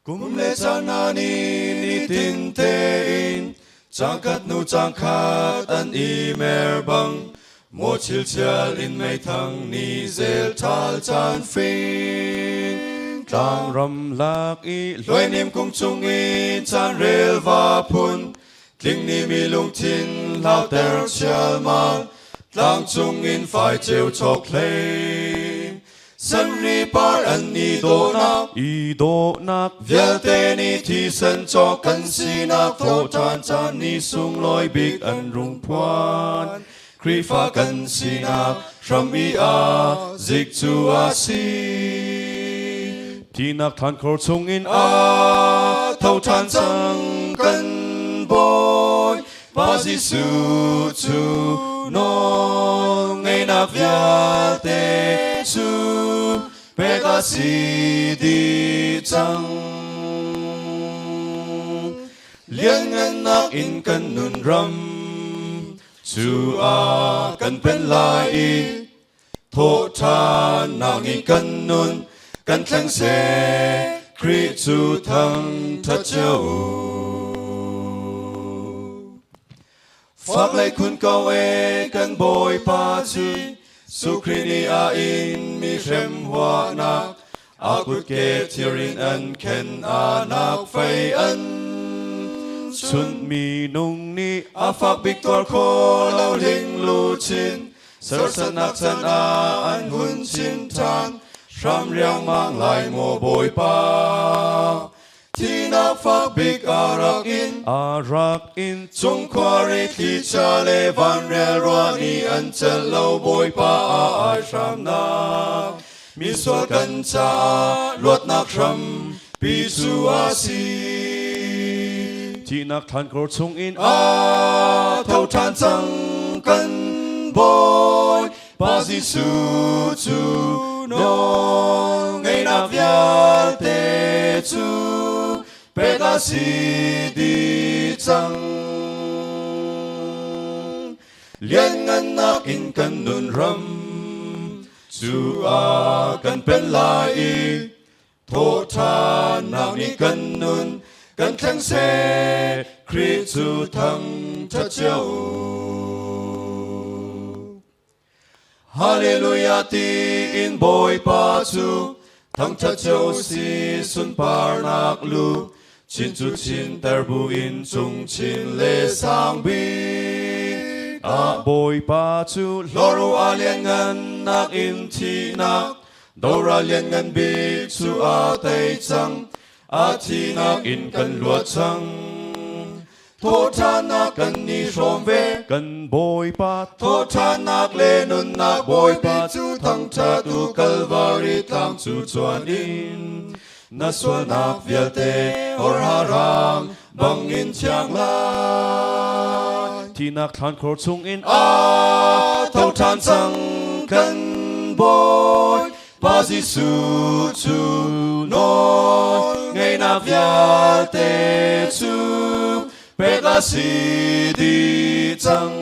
Kum le chanani ni tin te in changkat nu changkhat an I mer bang mo chil chial in mei thang ni zel thal chan phing tlang ram lak I loi nim kung chung I chan rel va phun tling ni mi lung tin lao ter chial mal tlang chung in phai cheu chok hlei san ri par an ni do nak vial te ni thi san cho kan si nak tho chan chan ni sung loi big an rung phuan kri pha kan si nak ram I a zik chu a si thi nak than khor chung in a thâu chan chang kan boy ba si su chu no ngay na vial te su Pega si di chang Liên ngân nak in kan nun ram Chu a kan pen lai I Tho cha nak I kan nun Kan thang se Kri chu thang thật châu Phak lai kun câu e kan boy pa chui Su krini a in mi rem hoa nak A kut ke tirin an ken a nak fay an Sun mi nung ni a phak Victor ko lau ling lu chin Sar san nak san a an hun chin tan Ram riang mang lai mo boy pa Thi nak phak big a rak in Chung kwari thi cha le van rel roa ni an chel lau boy pa a ai ram nak Mi sual kan cha luat nak ram pi su a si Thi nak than kor chung in a thâu than chang kan boy Pa si su chu no ngay na vial te chu Pega si di chang Liên ngân nak in kan nun ram Chu a kan pen lai I Tho cha nak ni kan nun Kan thang se Kri chu thang thật châu Hallelujah ti in boy pa chu Thang thật châu si sun par nak lu Chin chu chin ter bu in chung chin le sang bi A boy pa chu Loru a liên ngân nak in thi nak Dora liên ngân bi chu a tay chang A thi nak in kan luat chang Tho cha nak kan ni shom ve Kan boy pa Tho cha nak le nun nak boy pa chu thang cha tu Calvary tang chu chuan in Na sual nak vial te or harang bang in chiang lai Thi nak than khor chung in a thâu than chang kan boy Pa si su chu no ngay na vial te chu Pega si di chang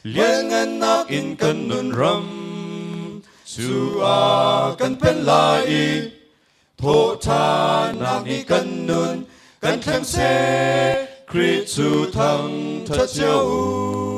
Liên ngân nak in kan nun ram Chu a kan pen lai I Tho cha nak ni kan nun Kan thang se Kri chu thang thật châu